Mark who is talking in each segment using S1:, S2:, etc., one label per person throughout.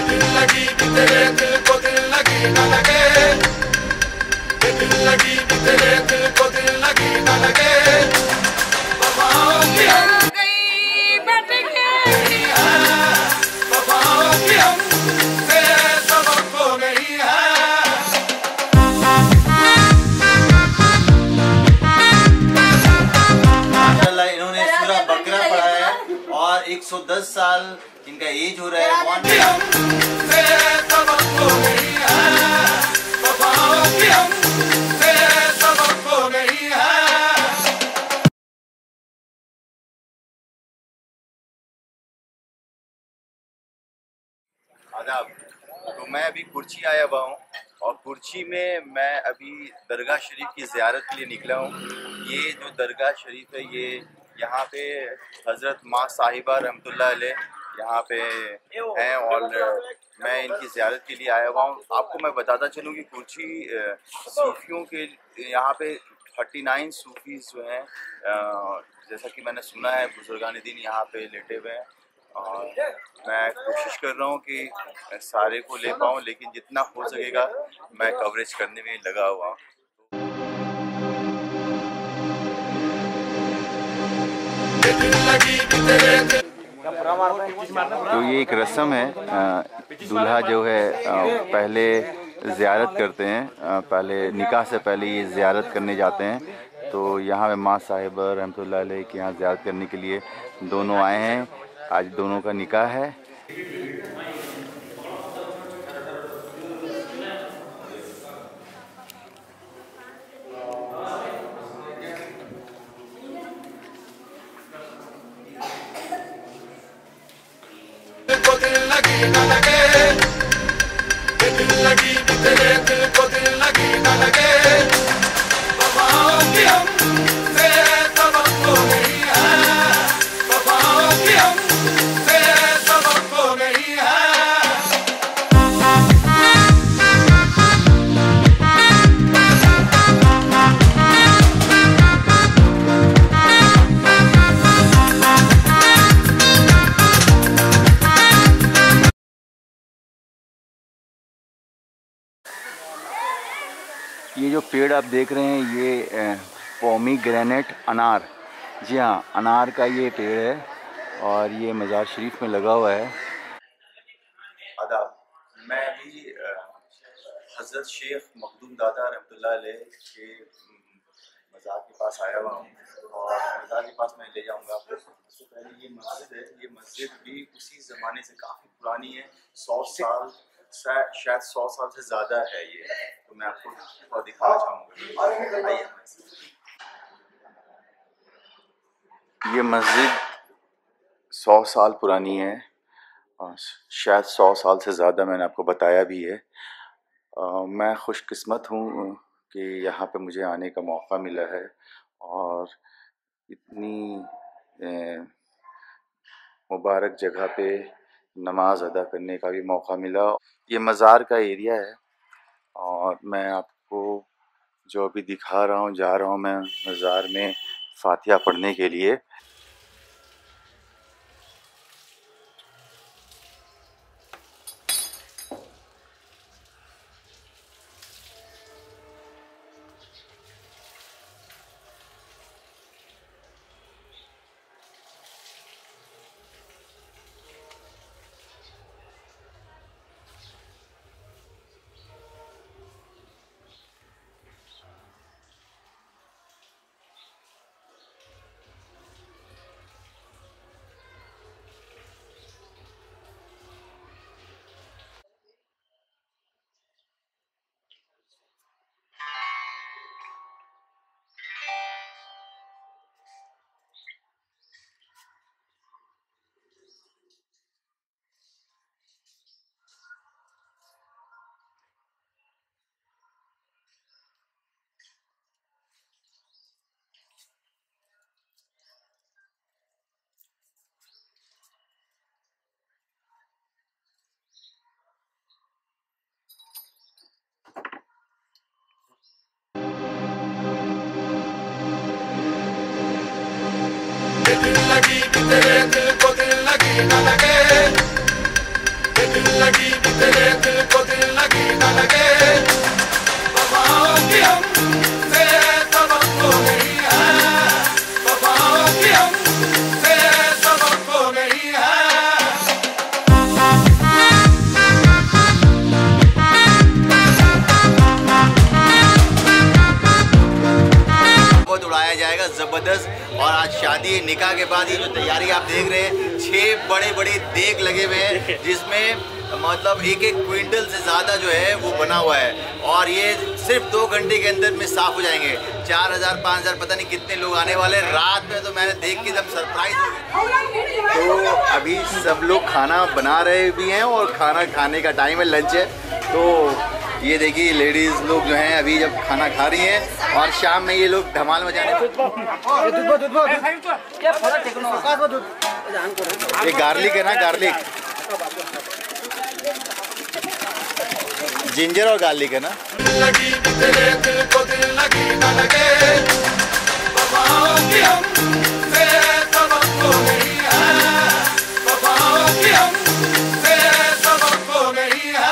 S1: दिल लगी कि तेरे दिल को दिल लगी न लगे, दिल लगी कि तेरे दिल को दिल लगी न लगे। वफाओं की हम गई बट गई है, वफाओं की हमसे सबक खो गई है।
S2: माशाल्लाह इन्होंने सूरा बकरा पढ़ा है और 110 साल इनका एज हो रहा है। आदाब। तो मैं अभी कुर्ची आया हुआ हूँ और कुर्ची में मैं अभी दरगाह शरीफ की ज़ियारत के लिए निकला हूँ। ये जो दरगाह शरीफ है ये यहाँ पे हज़रत माँ साहिबा रहमतुल्लाह अलैह यहाँ पे हैं और मैं इनकी ज़ियारत के लिए आया हुआ हूँ। आपको मैं बताता चलूँ कि कुर्ची सूफियों के यहाँ पे 39 सूफीज़ जो हैं, जैसा कि मैंने सुना है बुजुर्गान दीन यहाँ पे लेटे हुए हैं और मैं कोशिश कर रहा हूँ कि सारे को ले पाऊँ, लेकिन जितना हो सकेगा मैं कवरेज करने में लगा हुआ हूँ। तो ये एक रस्म है, दूल्हा जो है पहले ज़ियारत करते हैं, पहले निकाह से पहले ये ज़ियारत करने जाते हैं। तो यहाँ पे माँ साहिबा रहमतुल्लाह अलैह के यहाँ ज़ियारत करने के लिए दोनों आए हैं। आज दोनों का निकाह है।
S1: दिल लगी न लगे, दिल लगी कि तेरे दिल को दिल लगी न लगे। वफाओं की हमसे सबक खो गई है, वफाओं की हमसे सबक खो गई है।
S2: ये जो पेड़ आप देख रहे हैं ये पोमीग्रेनेट अनार, जी हाँ अनार का ये पेड़ है और ये मज़ार शरीफ में लगा हुआ है। आदाब। मैं अभी हज़रत शेख मखदूम दादा रहमतुल्लाह अलैह के मज़ार के पास आया हुआ हूँ और मज़ार के पास मैं ले जाऊँगा आपको। सबसे पहले ये मस्जिद है, ये मस्जिद भी उसी ज़माने से काफ़ी पुरानी है, 100 साल शायद 100 साल से ज़्यादा है ये। तो मैं आपको थोड़ा दिखाना चाहूँगा। ये मस्जिद 100 साल पुरानी है और शायद 100 साल से ज़्यादा, मैंने आपको बताया भी है। मैं खुशकिस्मत हूँ कि यहाँ पे मुझे आने का मौका मिला है और इतनी मुबारक जगह पे नमाज अदा करने का भी मौका मिला। ये मज़ार का एरिया है और मैं आपको जो अभी दिखा रहा हूँ, जा रहा हूँ मैं मज़ार में फातिहा पढ़ने के लिए।
S1: दिल लगी कि तेरे दिल को दिल लगी न लगे, दिल लगी भी तेरे दिल को दिल लगी न लगे वफाओं की हमसे तवक्को नहीं है वफाओं की हमसे तवक्को नहीं है
S2: उड़ाया जाएगा जबरदस्त। और आज शादी निकाह के बाद ये जो तैयारी आप देख रहे हैं 6 बड़े बड़े देग लगे हुए हैं जिसमें मतलब 1-1 क्विंटल से ज़्यादा जो है वो बना हुआ है और ये सिर्फ 2 घंटे के अंदर में साफ़ हो जाएंगे। 4000-5000 पता नहीं कितने लोग आने वाले हैं। रात में तो मैंने देख के एकदम सरप्राइज हो गया। तो अभी सब लोग खाना बना रहे भी हैं और खाना खाने का टाइम है, लंच है। तो ये देखिए लेडीज लोग जो हैं अभी जब खाना खा रही हैं और शाम में ये लोग धमाल मचाने। ये गार्लिक है ना, गार्लिक जिंजर और गार्लिक है ना।
S1: लगी तेरे दिल को दिल लगी न लगे वफाओं की हमसे तवक्को नहीं है वफाओं की हमसे तवक्को नहीं है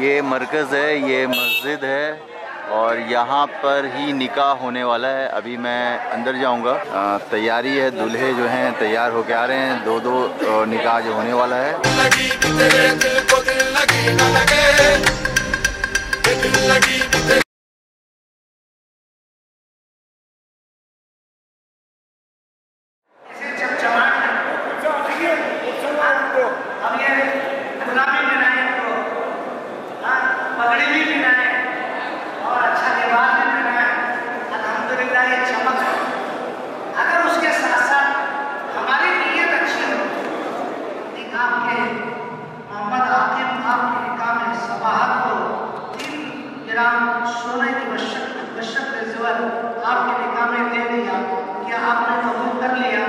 S2: ये मरकज़ है, ये मस्जिद है और यहाँ पर ही निकाह होने वाला है। अभी मैं अंदर जाऊँगा। तैयारी है, दूल्हे जो हैं तैयार होके आ रहे हैं। 2-2 निकाह जो होने वाला है।
S1: लगी तेरे दिल को दिल लगी न लगे दिल लगी
S3: पगड़ी भी पहनाए और अच्छा लिबास भी पहनाए। अल्हम्दुलिल्लाह ये चमक है। अगर उसके साथ साथ हमारी नीयत अच्छी हो, निकाह के मोहम्मद आकिब आपके निकाह में सबाहत को 3 ग्राम सोने की बशक ज़ेवर आपके निकाह में दे दिया, क्या आपने कबूल कर लिया?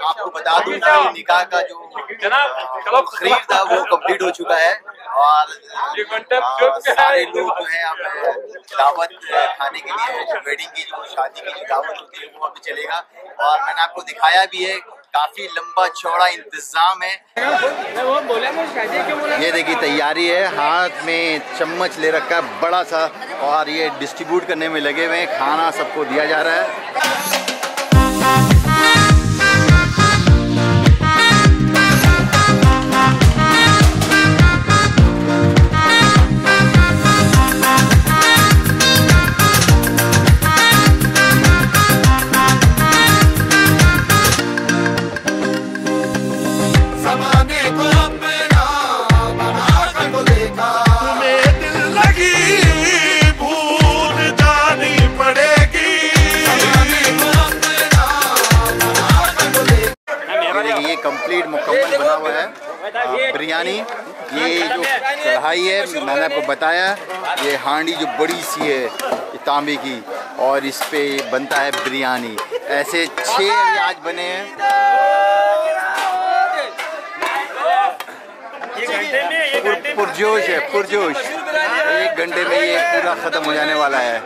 S2: आपको बता दूं कि निकाह का जो तकरीर था वो कंप्लीट हो चुका है और सारे लोग जो है अब दावत खाने के लिए जो वेडिंग की जो शादी की जो दावत होती है वो अभी चलेगा। और मैंने आपको दिखाया भी है, काफी लंबा चौड़ा इंतजाम है। ये देखिए तैयारी है, हाथ में चम्मच ले रखा है बड़ा सा और ये डिस्ट्रीब्यूट करने में लगे हुए हैं। खाना सबको दिया जा रहा है। कंप्लीट मुकम्मल बना हुआ है बिरयानी। ये जो कढ़ाई है मैंने आपको बताया, ये हांडी जो बड़ी सी है तांबे की और इस पे बनता है बिरयानी। ऐसे 6 आज बने हैं। पुरजोश है, पुरजोश। 1 घंटे में ये पूरा ख़त्म हो जाने वाला है।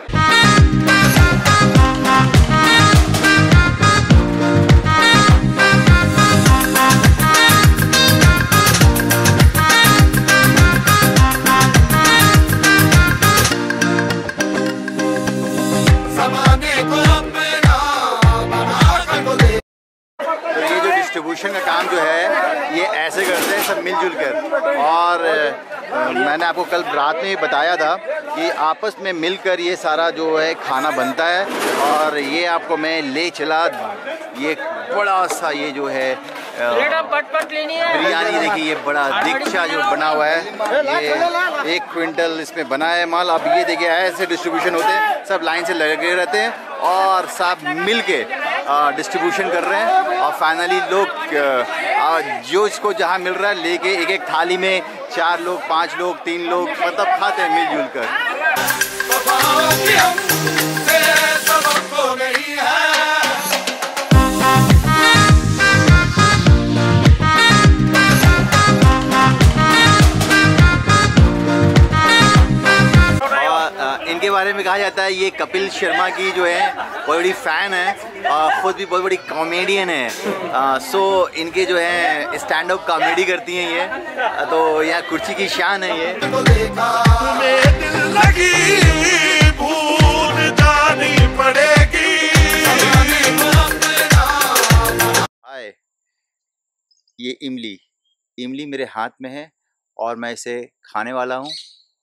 S2: डिस्ट्रीब्यूशन का काम जो है ये ऐसे करते हैं सब मिलजुल कर। और मैंने आपको कल रात में बताया था कि आपस में मिलकर ये सारा जो है खाना बनता है। और ये आपको मैं ले चला, ये बड़ा सा ये जो है बिरयानी, देखिए ये बड़ा दीक्षा जो बना हुआ है, ये 1 क्विंटल इसमें बना है माल। अब ये देखिए ऐसे डिस्ट्रीब्यूशन होते हैं, सब लाइन से लगे रहते हैं और सब मिल के डिस्ट्रीब्यूशन कर रहे हैं। और फाइनली लोग जो इसको जहाँ मिल रहा है लेके एक एक थाली में 4 लोग 5 लोग 3 लोग मतलब खाते हैं मिलजुल कर। इनके बारे में कहा जाता है ये कपिल शर्मा की जो है बहुत बड़ी फ़ैन है, खुद भी बहुत बड़ी कॉमेडियन है। सो इनके जो है स्टैंड अप कॉमेडी करती हैं ये, तो यहाँ कुर्सी की शान है ये। हाय, ये इमली मेरे हाथ में है और मैं इसे खाने वाला हूँ।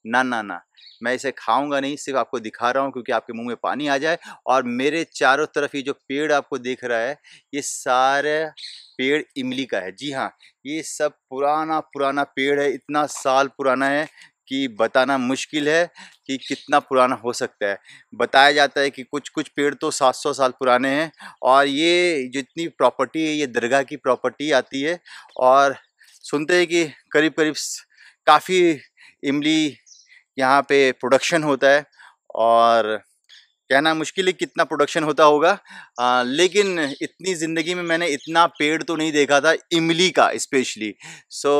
S2: ना मैं इसे खाऊंगा नहीं, सिर्फ आपको दिखा रहा हूँ क्योंकि आपके मुंह में पानी आ जाए। और मेरे चारों तरफ ये जो पेड़ आपको दिख रहा है ये सारे पेड़ इमली का है। जी हाँ, ये सब पुराना पेड़ है, इतना साल पुराना है कि बताना मुश्किल है कि कितना पुराना हो सकता है। बताया जाता है कि कुछ पेड़ तो 700 साल पुराने हैं। और ये जितनी प्रॉपर्टी है ये दरगाह की प्रॉपर्टी आती है। और सुनते हैं कि करीब काफ़ी इमली यहाँ पे प्रोडक्शन होता है और कहना मुश्किल है कितना प्रोडक्शन होता होगा। लेकिन इतनी ज़िंदगी में मैंने इतना पेड़ तो नहीं देखा था इमली का स्पेशली। सो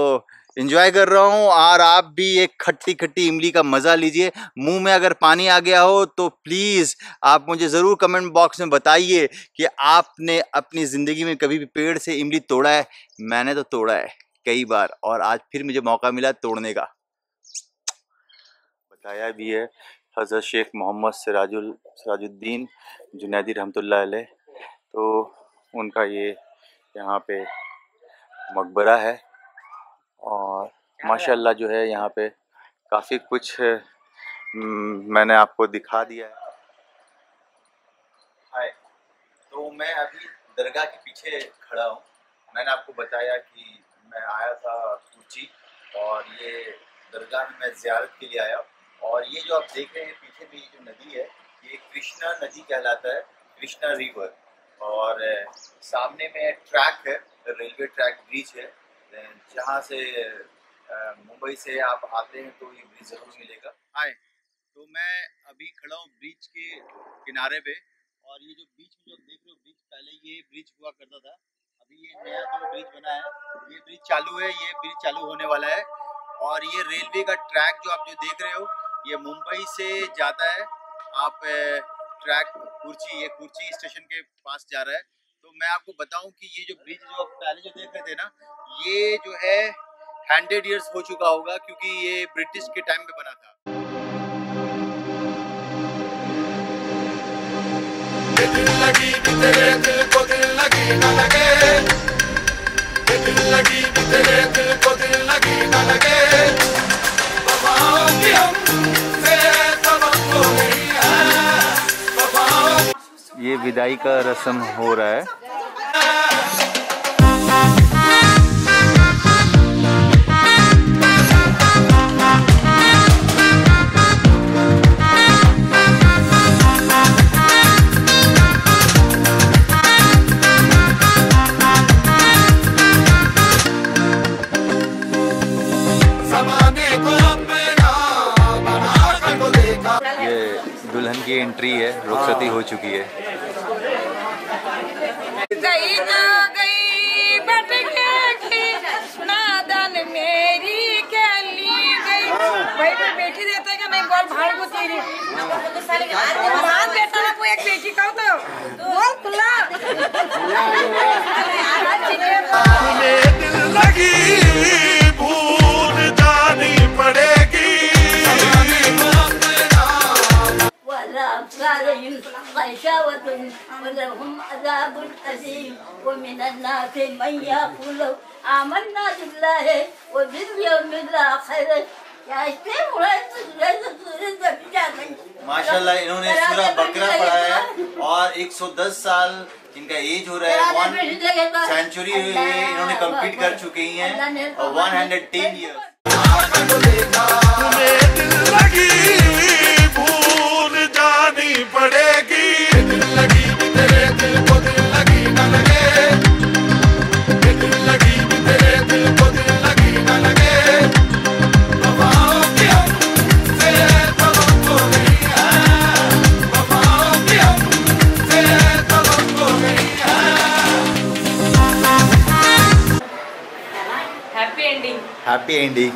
S2: एंजॉय कर रहा हूँ और आप भी एक खट्टी इमली का मज़ा लीजिए। मुंह में अगर पानी आ गया हो तो प्लीज़ आप मुझे ज़रूर कमेंट बॉक्स में बताइए कि आपने अपनी ज़िंदगी में कभी भी पेड़ से इमली तोड़ा है। मैंने तो तोड़ा है कई बार और आज फिर मुझे मौका मिला तोड़ने का। बताया भी है हज़रत शेख मोहम्मद सिराजुद्दीन जुनैदी रहमतुल्लाह अलैह, तो उनका ये यहाँ पे मकबरा है। और माशाल्लाह जो है यहाँ पे काफ़ी कुछ मैंने आपको दिखा दिया है। हाय, तो मैं अभी दरगाह के पीछे खड़ा हूँ। मैंने आपको बताया कि मैं आया था कुर्ची और ये दरगाह में मैं ज़ियारत के लिए आया। और ये जो आप देख रहे हैं पीछे भी जो नदी है ये कृष्णा नदी कहलाता है, कृष्णा रिवर। और सामने में ट्रैक है, रेलवे ट्रैक ब्रिज है, जहाँ से मुंबई से आप आते हैं तो ये ब्रिज ज़रूर मिलेगा। हाय, तो मैं अभी खड़ा हूँ ब्रिज के किनारे पे। और ये जो बीच में जो देख रहे हो ब्रिज, पहले ये ब्रिज हुआ करता था, अभी ये नया जो ब्रिज बना है ये ब्रिज चालू है, ये ब्रिज चालू होने वाला है। और ये रेलवे का ट्रैक जो आप जो देख रहे हो ये मुंबई से जाता है, आप ट्रैक ये कुर्ची स्टेशन के पास जा रहा है। तो मैं आपको बताऊं कि ये जो ब्रिज जो आप पहले जो देख रहे थे ना, ये जो है 100 इयर्स हो चुका होगा क्योंकि ये ब्रिटिश के टाइम में बना था।
S1: दिल लगी भी तेरे दिल को दिल लगी न लगे, दिल लगी भी तेरे दिल को दिल लगी न लगे।
S2: ये विदाई का रस्म हो रहा है। दुल्हन की एंट्री है, रुखसती हो चुकी है।
S4: गई ना गई भटके नादन मेरी कैली गई। भाई तो बेटी देता है कि नहीं बोल भाड़ को तेरी बेटा को एक बेटी कहो तो बोल खुला।
S1: दिल लगी भूल जानी पड़ेगी।
S5: वलहुम अज़ाबुन अज़ीम व मिनन नासि मन यक़ूलु आमन्ना बिल्लाहि व बिल यौमिल आखिर। क्या इसमें
S2: माशाल्लाह इन्होंने सूरह बकरा पढ़ा है और 110 साल इनका एज हो रहा है, 1 सेंचुरी इन्होंने कंप्लीट कर चुकी हैं और 110 ईयर्स।
S1: तुम्हें दिल लगी भूल जानी पड़ेगी, दिल लगी भी तेरे दिल को दिल लगी न लगे, दिल लगी भी तेरे दिल को दिल लगी न लगे। वफाओं की हमसे तवक्को नहीं है, वफाओं की हमसे तवक्को नहीं है।
S4: Happy ending.
S2: Happy ending.